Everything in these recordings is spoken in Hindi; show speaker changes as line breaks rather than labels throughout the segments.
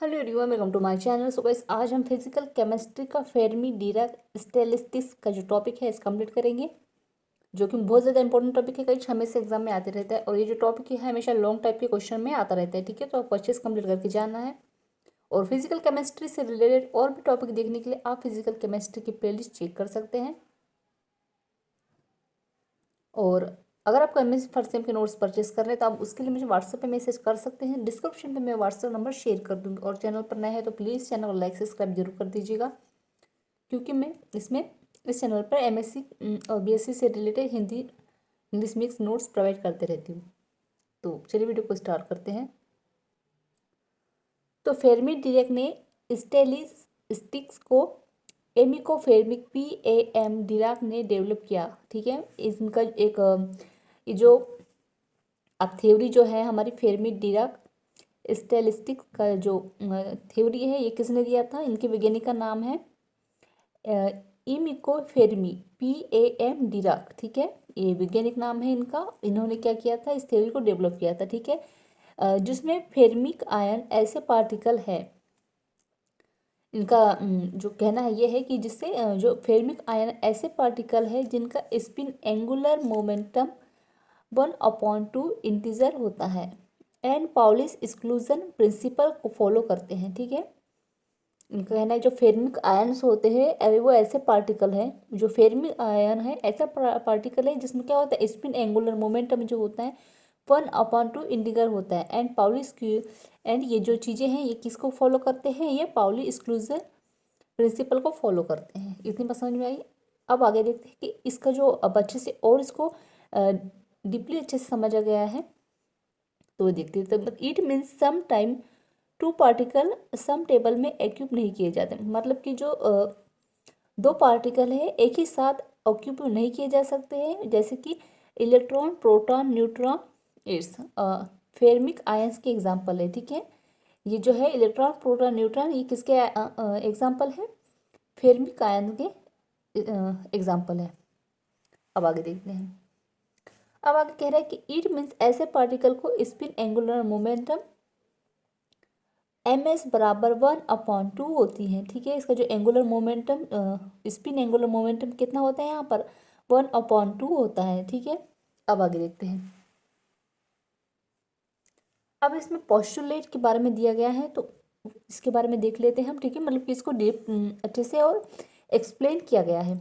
Hello everyone, welcome to my channel. So guys, आज हम फिजिकल केमिस्ट्री का फेर्मी डीराक स्टैटिस्टिक्स का जो टॉपिक है इस कंप्लीट करेंगे, जो कि बहुत ज़्यादा इंपॉर्टेंट टॉपिक है। कई हमेशा एग्जाम में आते रहता है और ये जो टॉपिक है हमेशा लॉन्ग टाइप के क्वेश्चन में आता रहता है। ठीक है, तो आपको अच्छे से कंप्लीट करके जाना है। और फिजिकल केमिस्ट्री से रिलेटेड और भी टॉपिक देखने के लिए आप फिजिकल केमिस्ट्री की प्लेलिस्ट चेक कर सकते हैं। और अगर आपको एम एस फर्स्ट सेम के नोट्स परचेस कर रहे हैं तो आप उसके लिए मुझे व्हाट्सएप पे मैसेज कर सकते हैं। डिस्क्रिप्शन पे मैं व्हाट्सएप नंबर शेयर कर दूँगी। और चैनल पर नए हैं तो प्लीज़ चैनल को लाइक सब्सक्राइब जरूर कर दीजिएगा, क्योंकि मैं इस चैनल पर एमएससी और बीएससी से related Hindi English mix notes provide करते रहती हूँ। तो चलिए वीडियो को स्टार्ट करते हैं। तो फेर्मी डिराक ने स्टैटिस्टिक्स को एमिको फेर्मिक PAM डिराक ने डेवलप किया। ठीक है, इनका एक ये जो अब थ्योरी जो है हमारी फेर्मी डिराक स्टैटिस्टिक्स का जो थ्योरी है ये किसने दिया था? इनके वैज्ञानिक का नाम है इमिको फेर्मी PAM डिराक। ठीक है, ये वैज्ञानिक नाम है इनका। इन्होंने क्या किया था? इस थ्योरी को डेवलप किया था। ठीक है, जिसमें फेर्मिक आयन ऐसे पार्टिकल है, इनका जो कहना है ये है कि जिससे जो फेर्मिक आयन ऐसे पार्टिकल है जिनका स्पिन एंगुलर मोमेंटम 1/2 इंटीजर होता है एंड पाउलिस एक्सक्लूजन प्रिंसिपल को फॉलो करते हैं। ठीक है, इनका कहना है जो फेर्मिक आयन्स होते हैं वो ऐसे पार्टिकल हैं, जो फेर्मिक आयन है ऐसा पार्टिकल है जिसमें क्या होता है, स्पिन एंगुलर मोमेंटम जो होता है 1/2 इंटीजर होता है एंड पाउलिस क्यू। एंड ये जो चीज़ें हैं ये किसको फॉलो करते हैं? ये पाउली एक्सक्लूजन प्रिंसिपल को फॉलो करते हैं। इतनी बात समझ में आई। अब आगे देखते हैं कि इसका जो अब अच्छे से और इसको डीपली अच्छे से समझा गया है, तो देखते हैं। तो it means some time to particle some table में एक्यूप नहीं किए जाते। मतलब कि जो दो पार्टिकल है एक ही साथ ऑक्यूप नहीं किए जा सकते हैं, जैसे कि electron, proton, neutron. It's fermic ions के एग्जाम्पल है। ठीक है, ये जो है इलेक्ट्रॉन, प्रोटॉन, न्यूट्रॉन, ये किसके एग्जाम्पल है? फेर्मिक आयन के एग्जाम्पल है। अब आगे देखते हैं। अब आगे कह रहा है कि इट मीन्स ऐसे पार्टिकल को स्पिन एंगुलर मोमेंटम ms बराबर 1/2 होती है। ठीक है, इसका जो angular momentum spin angular momentum कितना होता है यहाँ पर? 1/2 होता है। ठीक है, अब आगे देखते हैं। अब इसमें पोस्टुलेट के बारे में दिया गया है, तो इसके बारे में देख लेते हैं हम। ठीक है, मतलब कि इसको डीप अच्छे से और एक्सप्लेन किया गया है।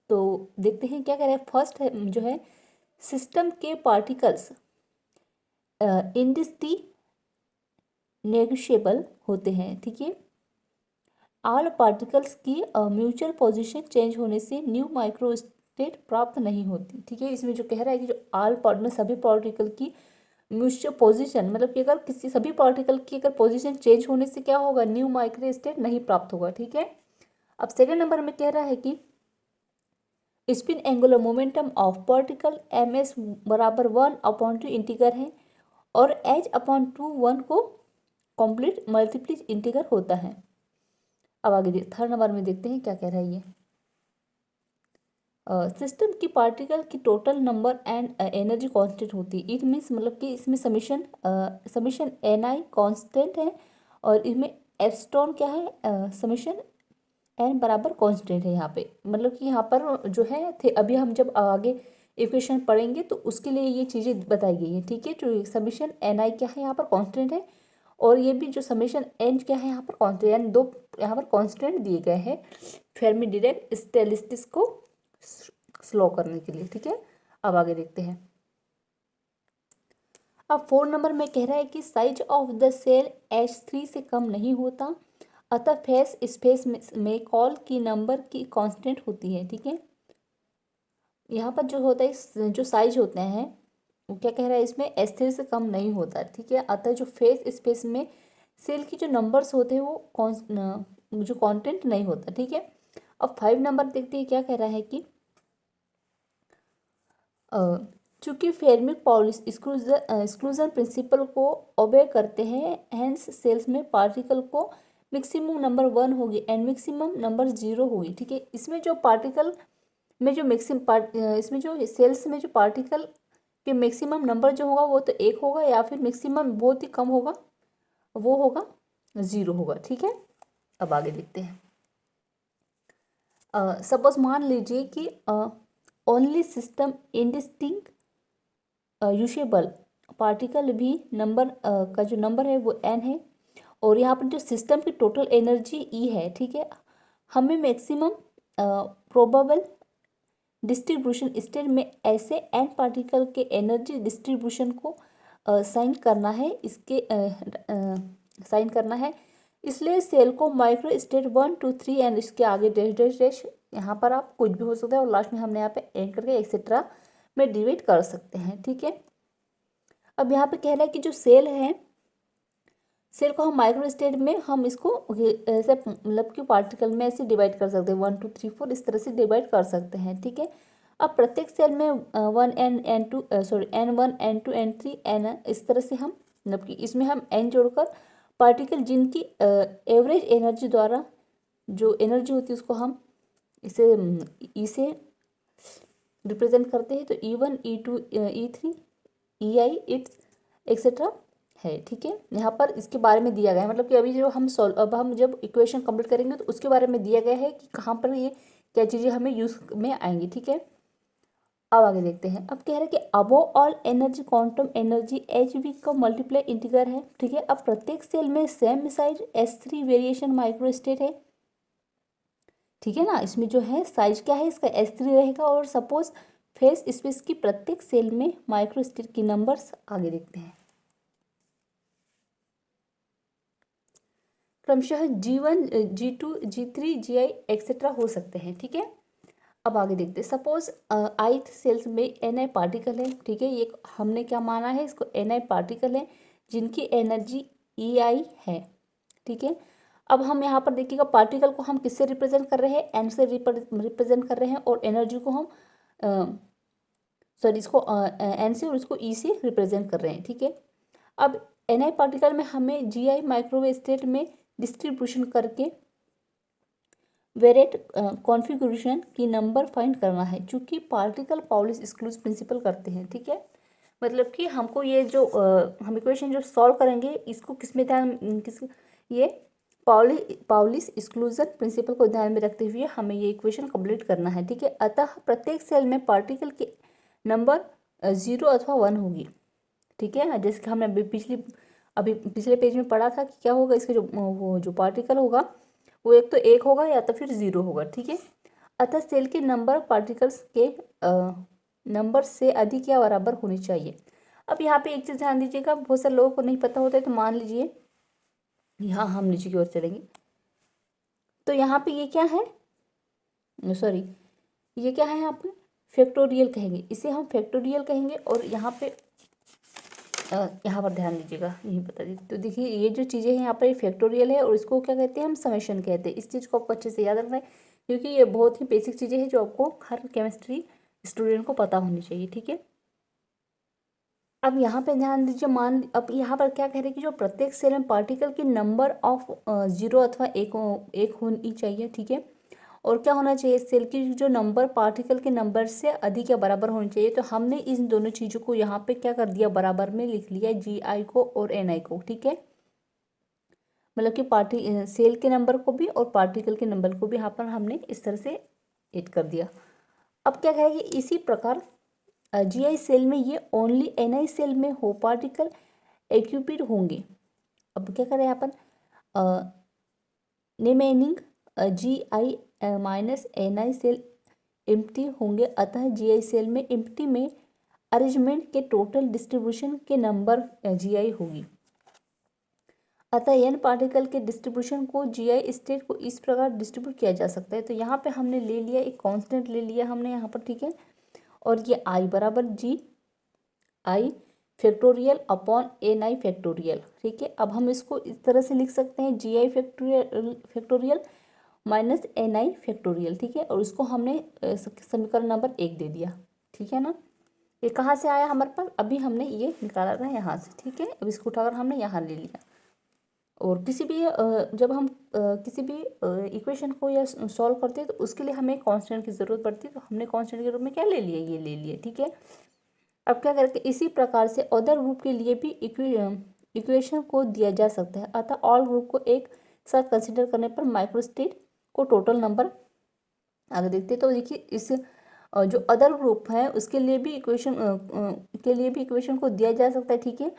तो देखते हैं क्या कह रहा है। फर्स्ट है जो है सिस्टम के पार्टिकल्स नेगोशिएबल होते हैं। ठीक है, ऑल पार्टिकल्स की म्यूचुअल पोजीशन चेंज होने से न्यू माइक्रो स्टेट प्राप्त नहीं होती। ठीक है, इसमें जो कह रहा है कि जो ऑल पार्ट में सभी पार्टिकल की म्यूचुअल पोजीशन, मतलब कि अगर किसी सभी पार्टिकल की अगर पोजीशन चेंज होने से क्या होगा? न्यू माइक्रो स्टेट नहीं प्राप्त होगा। ठीक है, अब सेकेंड नंबर में कह रहा है कि spin angular momentum of particle ms बराबर 1/2 इंटीगर है और h/2 1 को कंप्लीट मल्टीप्लिक इंटीगर होता है। अब आगे थर्ड नंबर में देखते हैं क्या कह रहा है ये। सिस्टम की पार्टिकल की total number and energy constant होती है। इट मीन्स मतलब कि इसमें समीशन ni कांस्टेंट है और इसमें एप्सिलॉन क्या है? समीशन n बराबर कांस्टेंट है यहाँ पे। मतलब कि यहाँ पर जो है थे अभी हम जब आगे इक्वेशन पढ़ेंगे तो उसके लिए ये चीज़ें बताई गई हैं। ठीक है, जो समीशन ni क्या है यहाँ पर कांस्टेंट है और ये भी जो समीशन n क्या है यहाँ पर कांस्टेंट, यानी दो यहाँ पर कांस्टेंट दिए गए हैं फेर्मी डीरेक स्टैटिस्टिक्स को स्लो करने के लिए। ठीक है, अब आगे देखते हैं। अब 4 नंबर में कह रहा है कि size of the cell H3 से कम नहीं होता, अतः फेस स्पेस में कॉल की नंबर की कांस्टेंट होती है। ठीक है, यहाँ पर जो होता है जो साइज होते हैं वो क्या कह रहा है इसमें? H3 से कम नहीं होता। ठीक है, अतः जो फेस स्पेस में सेल की जो नंबर्स होते हैं वो जो कांस्टेंट नहीं होता। ठीक है, अब 5 नंबर देखते हैं क्या कह रहा है कि चूंकि फेर्मिक पाउलिस एक्सक्लूजन प्रिंसिपल को ओबे करते हैं, हेंस सेल्स में पार्टिकल को मैक्सिमम नंबर 1 होगी एंड मैक्सिमम नंबर 0 होगी। ठीक है, इसमें जो पार्टिकल में जो इसमें जो सेल्स में जो पार्टिकल के मैक्सिमम नंबर जो होगा वो तो 1 होगा, या फिर मैक्सिमम बहुत ही कम होगा वो होगा 0 होगा। ठीक है, अब आगे देखते हैं। सपोज मान लीजिए कि ओनली सिस्टम इंडिस्टिंक्ट यूशेबल पार्टिकल भी नंबर का जो नंबर है वो n है, और यहाँ पर जो सिस्टम की टोटल एनर्जी E है। ठीक है, हमें मैक्सिमम प्रोबेबल डिस्ट्रीब्यूशन स्टेट में ऐसे n पार्टिकल के एनर्जी डिस्ट्रीब्यूशन को साइन करना है, इसके साइन करना है। इसलिए सेल को माइक्रो स्टेट 1 2 3 एंड इसके आगे डैश डैश डैश, यहाँ पर आप कुछ भी हो सकता है, और लास्ट में हमने यहाँ पे एंड करके एक्सेट्रा में डिवाइड कर सकते हैं। ठीक है, अब यहाँ पे कह रहा है कि जो सेल है, सेल को हम माइक्रो स्टेट में हम इसको ऐसे मतलब कि पार्टिकल में ऐसे डिवाइड कर सकते हैं, 1 2 3 4 इस तरह से डिवाइड कर सकते हैं। ठीक है, अब प्रत्येक सेल में N1 N2 N3 N इस तरह से हम मतलब कि इसमें हम N जोड़कर पार्टिकल जिनकी एवरेज एनर्जी द्वारा जो एनर्जी होती है उसको हम इसे ई से रिप्रेजेंट करते हैं। तो E1 E2 E3 EI it's etcetera है। ठीक है, यहाँ पर इसके बारे में दिया गया है, मतलब कि अभी जो हम अब हम जब इक्वेशन कंप्लीट करेंगे तो उसके बारे में दिया गया है कि कहाँ पर ये क्या चीज़ें हमें यूज़ में आएंगी। ठीक है, अब आगे देखते हैं। अब कह रहे हैं कि above all energy quantum energy HV का मल्टीप्लाई इंटीग्रल है। ठीक है, अब प्रत्येक सेल में same size S3 variation micro state है। ठीक है ना, इसमें जो है साइज क्या है इसका S3 रहेगा, और सपोज फेस स्पेस की प्रत्येक सेल में माइक्रो स्टेट की नंबर्स आगे देखते हैं। क्रमशः G1 G2 G3 GI etcetera हो सकते हैं। ठीक है, अब आगे देखते हैं। सपोज ith सेल्स में Ni पार्टिकल है। ठीक है, ये हमने क्या माना है, इसको Ni पार्टिकल है जिनकी एनर्जी EI है। ठीक है, अब हम यहाँ पर देखिएगा पार्टिकल को हम किससे रिप्रेजेंट कर रहे हैं, n से रिप्रेजेंट कर रहे हैं, और एनर्जी को हम इसको n से और इसको E से रिप्रेजेंट कर रहे हैं। ठीक है, अब Ni पार्टिकल में हमें GI माइक्रोवेव स्टेट में डिस्ट्रीब्यूशन करके वेरिएट कॉन्फ़िगरेशन की नंबर फाइंड करना है, चूँकि पार्टिकल पाउलिस एक्सक्लूसिव प्रिंसिपल करते हैं। ठीक है, मतलब कि हमको ये जो हम इक्वेशन जो सॉल्व करेंगे इसको किस में ध्यान ये पाउलिस एक्सक्लूजन प्रिंसिपल को ध्यान में रखते हुए हमें ये इक्वेशन कंप्लीट करना है। ठीक है, अतः प्रत्येक सेल में पार्टिकल की नंबर 0 अथवा 1 होगी। ठीक है ना, जैसे कि हमने अभी पिछले पेज में पढ़ा था कि क्या होगा, इसका जो पार्टिकल होगा वो एक तो 1 होगा या तो फिर 0 होगा। ठीक है, अतः सेल के नंबर पार्टिकल्स के नंबर से अधिक या बराबर होनी चाहिए। अब यहाँ पे एक चीज़ ध्यान दीजिएगा, बहुत सारे लोगों को नहीं पता होता है, तो मान लीजिए यहाँ हम नीचे की ओर चलेंगे तो यहाँ पे ये क्या है, सॉरी ये क्या है, यहाँ पे फैक्टोरियल कहेंगे, इसे हम फैक्टोरियल कहेंगे। और यहाँ पे यहाँ पर ध्यान दीजिएगा, यही बता दी। तो देखिए ये जो चीज़ें हैं यहाँ पर फैक्टोरियल है, और इसको क्या कहते हैं, हम समेशन कहते हैं। इस चीज़ को आपको अच्छे से याद रखना है, क्योंकि ये बहुत ही बेसिक चीज़ें हैं जो आपको हर केमिस्ट्री स्टूडेंट को पता होनी चाहिए। ठीक है, अब यहाँ पे ध्यान दीजिए, अब यहाँ पर क्या कह रहे हैं कि जो प्रत्येक सेल में पार्टिकल की नंबर ऑफ 0 अथवा एक होनी चाहिए। ठीक है, और क्या होना चाहिए, सेल की जो नंबर पार्टिकल के नंबर से अधिक या बराबर होनी चाहिए। तो हमने इन दोनों चीज़ों को यहाँ पे क्या कर दिया, बराबर में लिख लिया, GI को और NI को। ठीक है, मतलब कि सेल के नंबर को भी और पार्टिकल के नंबर को भी यहाँ पर हमने इस तरह से ऐड कर दिया। अब क्या कहेगी, इसी प्रकार GI सेल में ये ओनली NI सेल में हो पार्टिकल एक्यूपिड होंगे। अब क्या करें यहाँ पर, remaining GI minus NI cell empty होंगे, अतः GI सेल में एम्प्टी में अरेंजमेंट के टोटल डिस्ट्रीब्यूशन के नंबर GI होगी। अतः n पार्टिकल के डिस्ट्रीब्यूशन को GI स्टेट को इस प्रकार डिस्ट्रीब्यूट किया जा सकता है। तो यहाँ पे हमने ले लिया एक कांस्टेंट ले लिया हमने यहाँ पर। ठीक है, और ये I बराबर GI factorial upon NI factorial. ठीक है, अब हम इसको इस तरह से लिख सकते हैं, GI factorial minus NI factorial. ठीक है, और इसको हमने समीकरण नंबर 1 दे दिया। ठीक है ना, ये कहाँ से आया हमारे पास, अभी हमने ये निकाला था यहाँ से। ठीक है, अब इसको उठाकर हमने यहाँ ले लिया। और किसी भी जब हम किसी भी इक्वेशन को या सॉल्व करते हैं तो उसके लिए हमें कांस्टेंट की ज़रूरत पड़ती है, तो हमने कांस्टेंट के रूप में क्या ले लिया, ये ले लिया। ठीक है, अब क्या करके इसी प्रकार से अदर ग्रुप के लिए भी इक्वेशन को दिया जा सकता है। अतः ऑल ग्रुप को एक साथ कंसिडर करने पर माइक्रोस्टेट को टोटल नंबर, आगे देखते हैं तो देखिए इस जो अदर ग्रुप है उसके लिए भी इक्वेशन को दिया जा सकता है, ठीक है।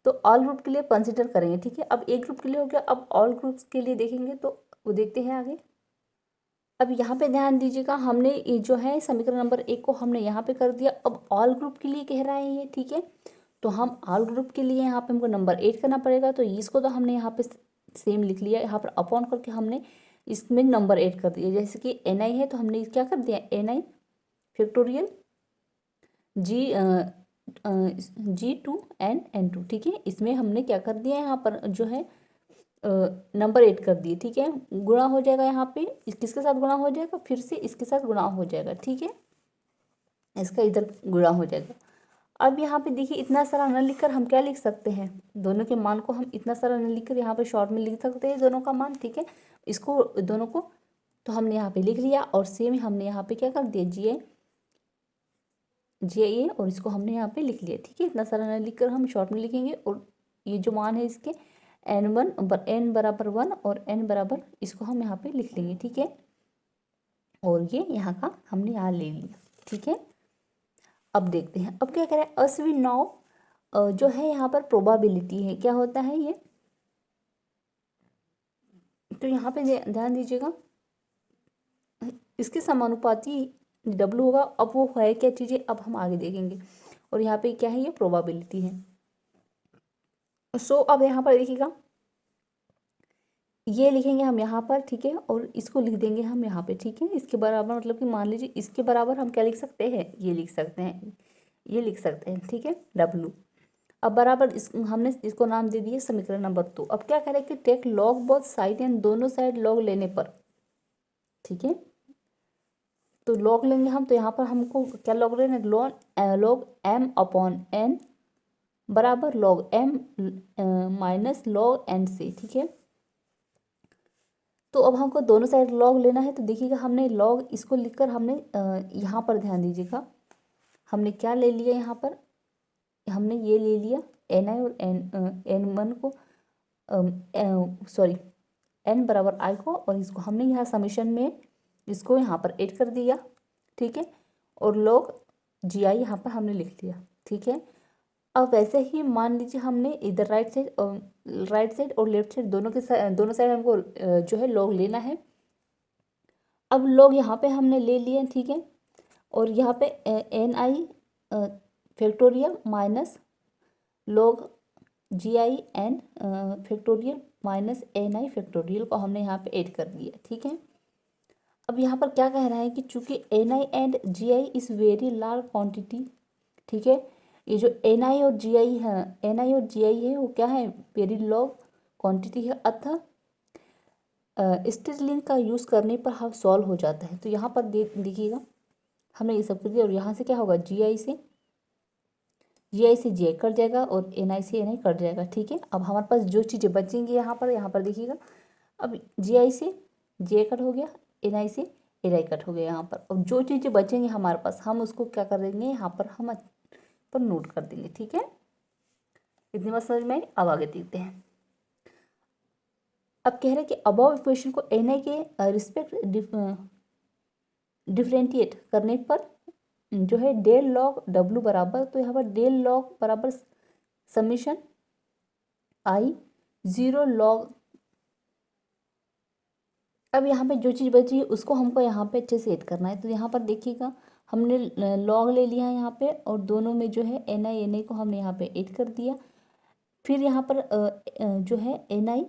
तो ऑल ग्रुप के लिए कंसिडर करेंगे, ठीक है। अब एक ग्रुप के लिए हो गया, अब ऑल ग्रुप्स के लिए देखेंगे तो वो देखते हैं आगे। अब यहाँ पे ध्यान दीजिएगा, हमने ये जो है समीकरण नंबर 1 को हमने यहाँ पे कर दिया। अब ऑल ग्रुप के लिए कह रहा है ये, ठीक है। तो हम ऑल ग्रुप के लिए यहाँ पे हमको नंबर 8 करना पड़ेगा। तो इसको तो हमने यहाँ पे सेम लिख लिया, यहाँ पर अपॉन करके हमने इसमें नंबर 8 कर दिया। जैसे कि NI है तो हमने क्या कर दिया, NI फैक्टोरियल G2 N2, ठीक है। इसमें हमने क्या कर दिया, यहाँ पर जो है नंबर 8 कर दिए, ठीक है। गुणा हो जाएगा, यहाँ पे किसके साथ गुणा हो जाएगा, फिर से इसके साथ गुणा हो जाएगा, ठीक है। इसका इधर गुणा हो जाएगा। अब यहाँ पे देखिए इतना सारा न लिखकर हम क्या लिख सकते हैं, दोनों के मान को हम इतना सारा न लिखकर यहाँ पे शॉर्ट में लिख सकते हैं दोनों का मान, ठीक है। इसको दोनों को तो हमने यहाँ पे लिख लिया और सेम हमने यहाँ पे क्या कर दिया, GA और इसको हमने यहाँ पे लिख लिया, ठीक है। इतना सारा न लिखकर हम शॉर्ट में लिखेंगे और ये जो मान है इसके n बराबर 1 और n बराबर, इसको हम यहाँ पे लिख लेंगे, ठीक है। और ये यहाँ का हमने यहाँ ले लिया, ठीक है। अब देखते हैं अब क्या करें, अस्वी नाउ जो है यहाँ पर प्रोबेबिलिटी है, क्या होता है ये, तो यहाँ पे ध्यान दीजिएगा इसके समानुपाती W होगा। अब वो है क्या चीज़ें, अब हम आगे देखेंगे। और यहाँ पे क्या है, ये प्रोबेबिलिटी है। सो अब यहाँ पर देखिएगा ये लिखेंगे हम यहाँ पर, ठीक है। और इसको लिख देंगे हम यहाँ पे, ठीक है। इसके बराबर मतलब कि मान लीजिए इसके बराबर हम क्या लिख सकते हैं, ये लिख सकते हैं, ये लिख सकते हैं, ठीक है, W। अब बराबर हमने इसको नाम दे दिए समीकरण नंबर 2। अब क्या कह रहे हैं कि take log both side, and दोनों साइड लॉग लेने पर, ठीक है। तो लॉग लेंगे हम, तो यहाँ पर हमको क्या लॉग लेना है, लॉग M/N बराबर log M minus log N से, ठीक है। तो अब हमको दोनों साइड लॉग लेना है। तो देखिएगा हमने लॉग इसको लिखकर हमने यहाँ पर ध्यान दीजिएगा हमने क्या ले लिया, यहाँ पर हमने ये ले लिया NI और N1 को, सॉरी N बराबर I को, और इसको हमने यहाँ समीशन में इसको यहाँ पर ऐड कर दिया, ठीक है। और log GI यहाँ पर हमने लिख लिया, ठीक है। अब वैसे ही मान लीजिए हमने इधर राइट साइड और लेफ्ट साइड दोनों साइड हमको जो है लॉग लेना है। अब लॉग यहाँ पे हमने ले लिए, ठीक है। और यहाँ पे NI factorial minus log GI N factorial minus NI factorial को हमने यहाँ पे ऐड कर दिया, ठीक है। अब यहाँ पर क्या कह रहा है कि चूंकि NI and GI is very large quantity, ठीक है। ये जो NI और GI है वो क्या है, वेरी लो क्वांटिटी है, अतः स्टिरलिंग का यूज़ करने पर हाफ सॉल्व हो जाता है। तो यहाँ पर देखिएगा हमने ये सब कर दिया, और यहाँ से क्या होगा, GI से GI कट जाएगा और NI से NI कट जाएगा, ठीक है। अब हमारे पास जो चीज़ें बचेंगी यहाँ पर देखिएगा, अब GI से GI कट हो गया, NI से NI कट हो गया यहाँ पर। अब जो चीज़ें बचेंगी हमारे पास हम उसको क्या कर देंगे, यहाँ पर हम पर नोट कर देंगे, ठीक है। इतनी बात समझ में। अब आगे देखते हैं। अब कह रहे हैं कि अबव इक्वेशन को NI के रिस्पेक्ट डिफरेंशिएट करने पर जो है डेल लॉग W बराबर, तो यहाँ पर डेल लॉग बराबर समीशन I 0 लॉग। अब यहाँ पे जो चीज़ बची है उसको हमको यहाँ पे अच्छे से ऐड करना है। तो यहाँ पर देखिएगा हमने लॉग ले लिया है यहाँ पे, और दोनों में जो है NI को हमने यहाँ पे ऐड कर दिया। फिर यहाँ पर जो है NI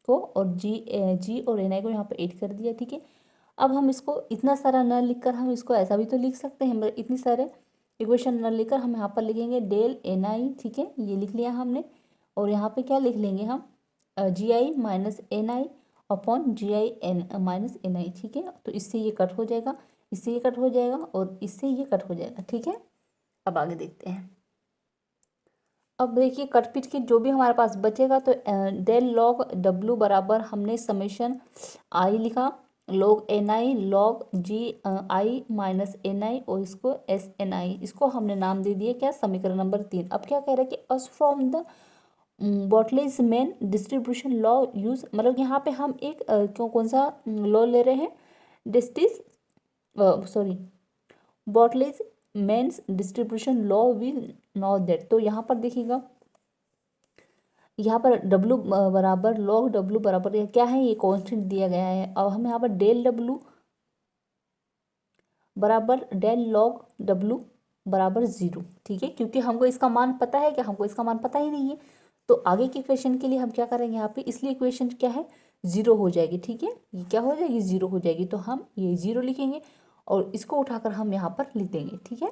को और G और NI को यहाँ पे ऐड कर दिया, ठीक है। अब हम इसको इतना सारा न लिखकर हम इसको ऐसा भी तो लिख सकते हैं, मतलब इतनी सारे इक्वेशन न लिखकर हम यहाँ पर लिखेंगे डेल NI, ठीक है, ये लिख लिया हमने। और यहाँ पे क्या लिख लेंगे हम, GI minus NI upon GI minus NI, ठीक है। तो इससे ये कट हो जाएगा, इससे ये कट हो जाएगा और इससे ये कट हो जाएगा, ठीक है। अब आगे देखते हैं। अब देखिए कट पिट के जो भी हमारे पास बचेगा, तो डेल लॉग W बराबर हमने समेशन I लिखा, log NI log GI minus NI और इसको SNI, इसको हमने नाम दे दिया क्या, समीकरण नंबर 3। अब क्या कह रहा है कि as from the Boltzmann distribution law use, मतलब यहाँ पे हम एक कौन सा लॉ ले रहे हैं, डिस्टिस सॉरी बॉटलेज मेन्स distribution law will not that. तो यहाँ पर देखिएगा, यहाँ पर W बराबर लॉग W बराबर ये क्या है, ये कांस्टेंट दिया गया है। अब हम यहाँ पर डेल W बराबर डेल लॉग W बराबर 0, ठीक है, क्योंकि हमको इसका मान पता है, क्या हमको इसका मान पता ही नहीं है। तो आगे के इक्वेशन के लिए हम क्या करेंगे यहाँ पे, इसलिए इक्वेशन क्या है, 0 हो जाएगी, ठीक है, ये क्या हो जाएगी, 0 हो जाएगी। तो हम ये 0 लिखेंगे और इसको उठाकर हम यहाँ पर लिख देंगे, ठीक है,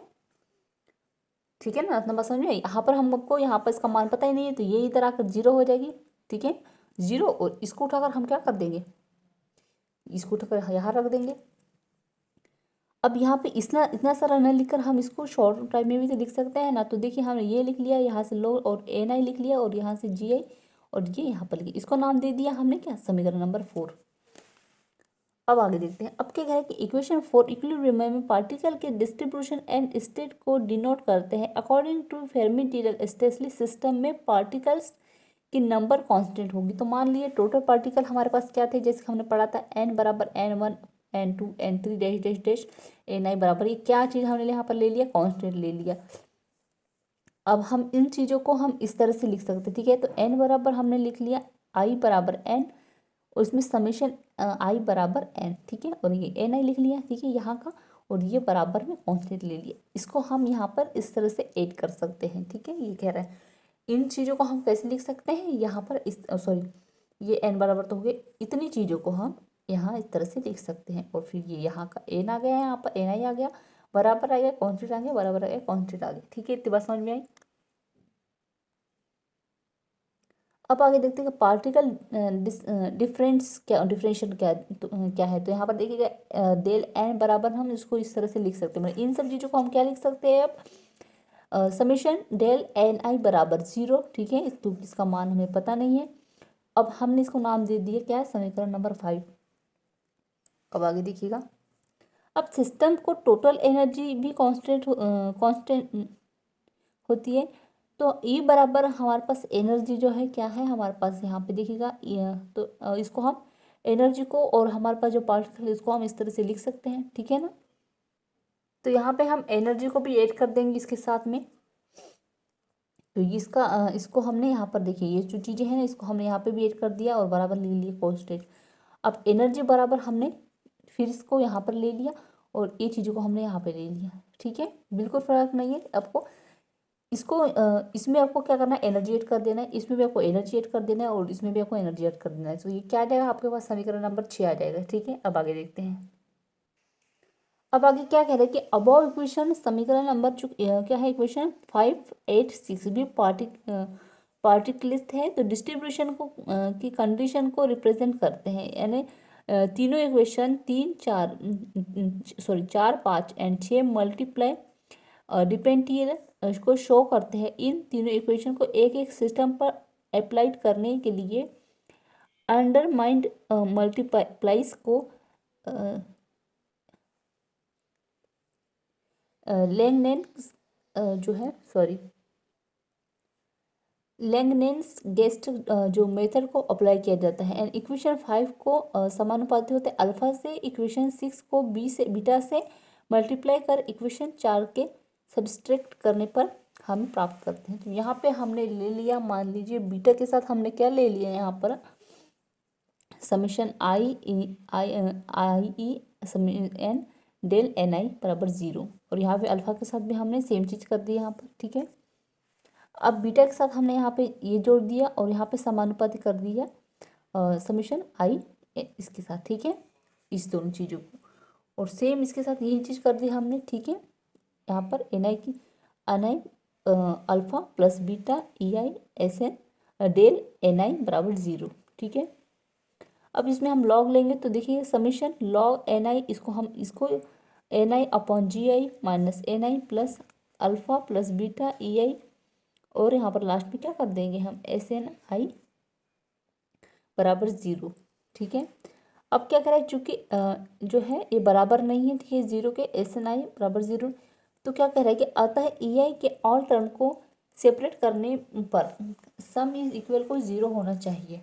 ठीक है ना, इतना बात समझ में। यहाँ पर हमको यहाँ पर इसका मान पता ही नहीं है, तो ये इधर आकर 0 हो जाएगी, ठीक है, 0, और इसको उठाकर हम क्या कर देंगे, इसको उठाकर यहाँ रख देंगे। अब यहाँ पे इतना इतना सारा न लिखकर हम इसको शॉर्ट टाइम में भी तो लिख सकते हैं ना। तो देखिए हमने ये लिख लिया, यहाँ से लो और NI लिख लिया, और यहाँ से GI, और ये यहाँ पर लिखिए, इसको नाम दे दिया हमने क्या, समीकरण नंबर 4। अब आगे देखते हैं। अब क्या है कि इक्वेशन 4 इक्विलिब्रियम में पार्टिकल के डिस्ट्रीब्यूशन एंड स्टेट को डिनोट करते हैं। According to Fermi Dirac stationary system में पार्टिकल्स की नंबर कांस्टेंट होगी। तो मान लिए टोटल पार्टिकल हमारे पास क्या थे, जैसे हमने पढ़ा था n बराबर N1 N2 N3 dash dash dash NI बराबर, ये क्या चीज़ हमने यहाँ पर ले लिया, कांस्टेंट ले लिया। अब हम इन चीज़ों को हम इस तरह से लिख सकते हैं, ठीक है। तो n बराबर हमने लिख लिया I बराबर n, और इसमें समेशन I बराबर n, ठीक है, और ये NI लिख लिया, ठीक है, यहाँ का, और ये बराबर में कांस्टेंट ले लिया। इसको हम यहाँ पर इस तरह से ऐड कर सकते हैं, ठीक है। ये कह रहा है इन चीज़ों को हम कैसे लिख सकते हैं, यहाँ पर इस सॉरी ये n बराबर तो हो गए, इतनी चीज़ों को हम यहाँ इस तरह से लिख सकते हैं। और फिर ये यहाँ का n आ गया, यहाँ पर NI आ गया, बराबर आ गया कांस्टेंट आ गया, बराबर आ गया कांस्टेंट आ गया, ठीक है, इतनी बात समझ में आई। अब आगे देखते हैं कि पार्टिकल डिफरेंस क्या, डिफरेंशिएशन क्या क्या है। तो यहाँ पर देखिएगा डेल n बराबर हम इसको इस तरह से लिख सकते हैं, मतलब इन सब चीज़ों को हम क्या लिख सकते हैं अब, समेशन डेल NI बराबर 0, ठीक है, तो इसका मान हमें पता नहीं है। अब हमने इसको नाम दे दिया क्या है, समीकरण नंबर 5। अब आगे देखिएगा, अब सिस्टम को टोटल एनर्जी भी कांस्टेंट होती है। तो E बराबर हमारे पास एनर्जी जो है क्या है हमारे पास, यहाँ पे देखिएगा तो इसको हम एनर्जी को, और हमारे पास जो पार्टिकल इसको हम इस तरह से लिख सकते हैं, ठीक है ना। तो यहाँ पे हम एनर्जी को भी ऐड कर देंगे इसके साथ में। तो इसका इसको हमने यहाँ पर देखिए, ये जो चीज़ें हैं ना, इसको हमने यहाँ पे भी ऐड कर दिया और बराबर ले लिए कांस्टेंट। अब एनर्जी बराबर हमने फिर इसको यहाँ पर ले लिया, और ये चीज़ों को हमने यहाँ पे ले लिया, ठीक है, बिल्कुल फर्क नहीं है आपको। इसको इसमें आपको क्या करना है, एनर्जी ऐड कर देना है, इसमें भी आपको एनर्जी ऐड कर देना है, और इसमें भी आपको एनर्जी ऐड कर देना है। तो ये क्या आ जाएगा आपके पास, समीकरण नंबर 6 आ जाएगा, ठीक है। अब आगे देखते हैं। अब आगे क्या कह रहे हैं कि अबव इक्वेशन समीकरण नंबर क्या है, इक्वेशन 5, 8, 6 भी पार्टिकलिस्ट है। तो डिस्ट्रीब्यूशन को की कंडीशन को रिप्रेजेंट करते हैं, यानी तीनों इक्वेशन 3, 4 सॉरी 4, 5 एंड 6 मल्टीप्लाई डिपेंडियल को शो करते हैं। इन तीनों इक्वेशन को एक एक सिस्टम पर अप्लाइड करने के लिए अंडरमाइंड मल्टीप्लाइज को लैंगनेस जो है सॉरी लैंगनेस गेस्ट जो मेथड को अप्लाई किया जाता है। एंड इक्वेशन 5 को समानुपाती होते हैं अल्फा से, इक्वेशन 6 को बीटा से मल्टीप्लाई कर इक्वेशन 4 के सब्सट्रैक्ट करने पर हम प्राप्त करते हैं। तो यहाँ पे हमने ले लिया, मान लीजिए बीटा के साथ हमने क्या ले लिया यहाँ पर, summation I N del NI बराबर 0, और यहाँ पे अल्फा के साथ भी हमने सेम चीज़ कर दी यहाँ पर, ठीक है। अब बीटा के साथ हमने यहाँ पे ये जोड़ दिया, और यहाँ पे समानुपाती कर दिया समीशन आई इसके साथ, ठीक है, इस दोनों चीज़ों को, और सेम इसके साथ यही चीज़ कर दी हमने, ठीक है। यहाँ पर NI की NI alpha plus beta EI SN del NI बराबर 0, ठीक है। अब इसमें हम लॉग लेंगे, तो देखिए समीशन लॉग NI, इसको NI upon GI minus NI plus alpha plus beta EI, और यहाँ पर लास्ट में क्या कर देंगे हम SNI बराबर 0, ठीक है। अब क्या करें, चूँकि जो है ये बराबर नहीं है, ठीक है, 0 के, SNI बराबर 0, तो क्या कह रहा है कि अतः EI के ऑल टर्म को सेपरेट करने पर सम इज इक्वल को 0 होना चाहिए,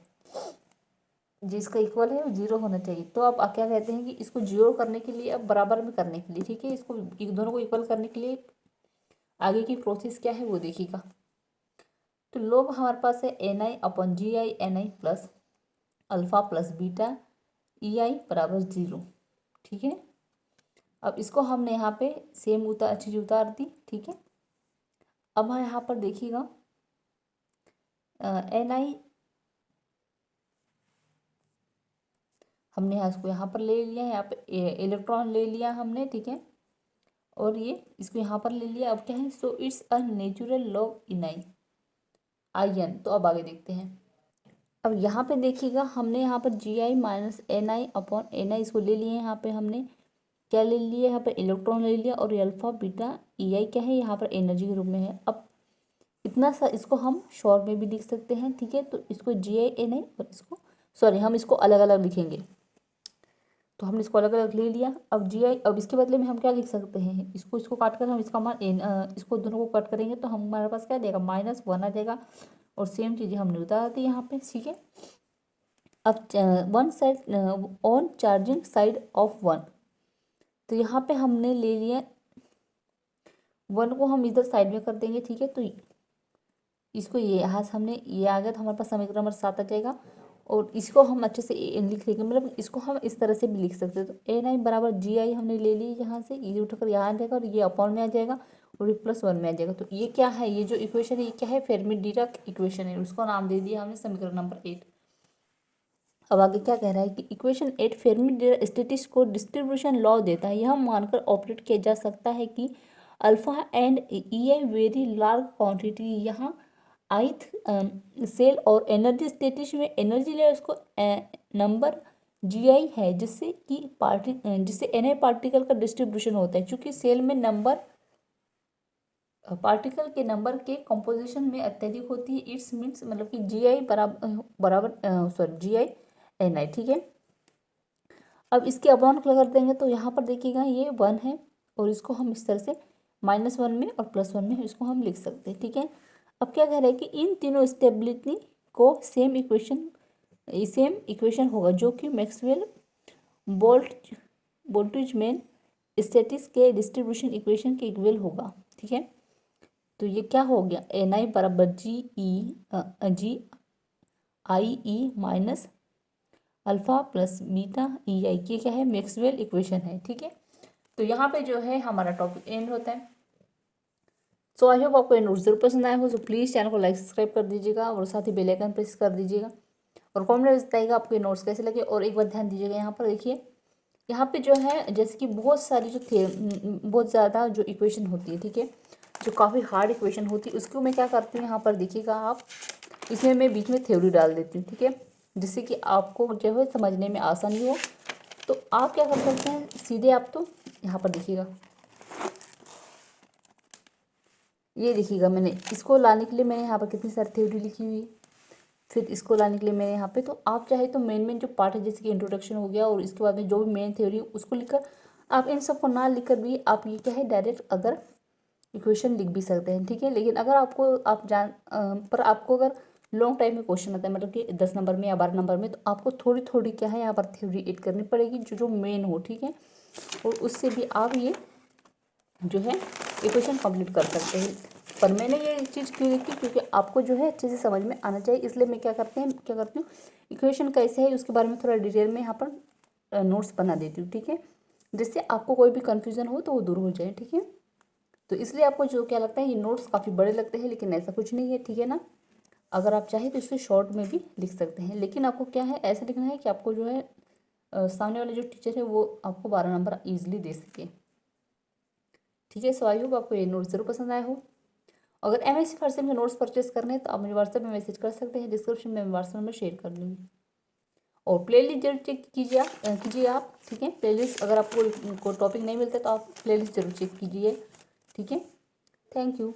जिसका इक्वल है वो 0 होना चाहिए। तो अब क्या कहते हैं कि इसको 0 करने के लिए, अब बराबर में करने के लिए, ठीक है, इसको दोनों को इक्वल करने के लिए आगे की प्रोसेस क्या है वो देखिएगा। तो लोग हमारे पास है ni/gi ni plus alpha plus beta ei बराबर 0, ठीक है। अब इसको हमने यहाँ पे सेम चीज़ उतार दी, ठीक है। अब हाँ यहाँ पर देखिएगा ni हमने इसको यहाँ पर ले लिया, यहाँ पे इलेक्ट्रॉन ले लिया हमने, ठीक है, और ये इसको यहाँ पर ले लिया। अब क्या है, so it's a natural log in I. तो अब आगे देखते हैं। अब यहाँ पे देखिएगा हमने यहाँ पर gi माइनस ni/ni इसको ले लिए, यहाँ पे हमने क्या ले लिया, यहाँ पे इलेक्ट्रॉन ले लिया, और अल्फा बीटा ei क्या है, यहाँ पर एनर्जी के रूप में है। अब इतना सा इसको हम शॉर्ट में भी लिख सकते हैं, ठीक है। तो इसको gi ni और इसको हम इसको अलग अलग लिखेंगे। तो हमने इसको अलग अलग ले लिया। अब अब इसके बदले में हम क्या लिख सकते हैं, इसको काट कर हम इसका मान इसको दोनों को कट करेंगे तो हमारे पास क्या देगा, -1 आ जाएगा। और सेम चीज़ें हमने उतार दी यहाँ पे, ठीक है। अब one side on charging side of 1, तो यहाँ पे हमने ले लिया 1 को हम इधर साइड में कर देंगे, ठीक है। तो इसको ये यहाँ से हमने ये आ गया, तो हमारे पास समीकरण नंबर 7 आ जाएगा। और इसको हम अच्छे से लिख लेंगे, मतलब इसको हम इस तरह से भी लिख सकते हैं। तो ni बराबर gi हमने ले ली यहाँ से, ये उठाकर यहाँ आ जाएगा और ये अपॉन में आ जाएगा और ये +1 में आ जाएगा। तो ये क्या है, ये जो इक्वेशन है ये क्या है, फेर्मी डिराक इक्वेशन है। उसको नाम दे दिया हमने समीकरण नंबर 8। अब आगे क्या कह रहा है कि इक्वेशन 8 फेर्मी डिराक स्टेटिस्टिक्स को डिस्ट्रीब्यूशन लॉ देता है। यह मानकर ऑपरेट किया जा सकता है कि alpha and E very large quantity, यहाँ ith सेल और एनर्जी स्टेटिस में एनर्जी लेवल्स को नंबर gi है, जिससे ni पार्टिकल का डिस्ट्रीब्यूशन होता है। चूंकि सेल में नंबर पार्टिकल के नंबर के कंपोजिशन में अत्यधिक होती है, इट्स मीन्स मतलब कि gi बराबर gi ni, ठीक है। अब इसके अपॉन कर देंगे तो यहाँ पर देखिएगा ये 1 है और इसको हम इस तरह से -1 में और +1 में इसको हम लिख सकते हैं, ठीक है। अब क्या कह रहे हैं कि इन तीनों स्टेबिलिटी को सेम इक्वेशन होगा, जो कि मैक्सवेल बोल्ट्जमैन स्टैटिस्टिक्स के डिस्ट्रीब्यूशन इक्वेशन के इक्वल होगा, ठीक है। तो ये क्या हो गया, ni बराबर gi minus alpha plus beta ei की क्या है, मैक्सवेल इक्वेशन है, ठीक है। तो यहाँ पे जो है हमारा टॉपिक एंड होता है। सो आई होप आपको ये नोट्स जरूर पसंद आया हो। सो प्लीज़ चैनल को लाइक सब्सक्राइब कर दीजिएगा और साथ ही बेल आइकन प्रेस कर दीजिएगा और कमेंट में बताइएगा आपको ये नोट्स कैसे लगे। और एक बार ध्यान दीजिएगा, यहाँ पर देखिए, यहाँ पे जो है जैसे कि बहुत सारी जो बहुत ज़्यादा जो इक्वेशन होती है, ठीक है, जो काफ़ी हार्ड इक्वेशन होती है, उसको मैं क्या करती हूँ, यहाँ पर देखिएगा आप, इसमें मैं बीच में थ्योरी डाल देती हूँ, ठीक है, जिससे कि आपको जो है समझने में आसानी हो। तो आप क्या कर सकते हैं, सीधे आप तो यहाँ पर देखिएगा, ये देखिएगा, मैंने इसको लाने के लिए मैंने यहाँ पर कितनी सारी थ्योरी लिखी हुई है, फिर इसको लाने के लिए मैंने यहाँ पे, तो आप चाहे तो मेन जो पार्ट है जैसे कि इंट्रोडक्शन हो गया और इसके बाद में जो भी मेन थ्योरी उसको लिखकर, आप इन सबको ना लिखकर भी आप ये क्या है डायरेक्ट अगर इक्वेशन लिख भी सकते हैं, ठीक है। लेकिन अगर आपको पर आपको अगर लॉन्ग टाइम में क्वेश्चन आता है, मतलब कि 10 नंबर में या 12 नंबर में, तो आपको थोड़ी थोड़ी क्या है यहाँ पर थ्योरी ऐड करनी पड़ेगी जो मेन हो, ठीक है। और उससे भी आप ये जो है इक्वेशन कंप्लीट कर सकते हैं। पर मैंने ये चीज़ क्यों लिखी, क्योंकि आपको जो है अच्छे से समझ में आना चाहिए, इसलिए मैं क्या करती हूँ इक्वेशन कैसे है उसके बारे में थोड़ा डिटेल में यहाँ पर नोट्स बना देती हूँ, ठीक है, जिससे आपको कोई भी कन्फ्यूज़न हो तो वो दूर हो जाए, ठीक है। तो इसलिए आपको जो क्या लगता है, ये नोट्स काफ़ी बड़े लगते हैं, लेकिन ऐसा कुछ नहीं है, ठीक है ना। अगर आप चाहें तो इससे शॉर्ट में भी लिख सकते हैं, लेकिन आपको क्या है ऐसा लिखना है कि आपको जो है सामने वाले जो टीचर है वो आपको 12 नंबर ईजिली दे सके, ठीक है। सो आई होप आपको ये नोट्स जरूर पसंद आए हो। अगर MSc फर्स्ट सेम के नोट्स परचेस करने हैं तो आप मुझे व्हाट्सएप में मैसेज कर सकते हैं, डिस्क्रिप्शन में व्हाट्सएप नंबर शेयर कर दूँगी। और प्लेलिस्ट जरूर चेक कीजिए आप, ठीक है। प्लेलिस्ट अगर आपको टॉपिक नहीं मिलता तो आप प्लेलिस्ट जरूर चेक कीजिए, ठीक है। Thank you.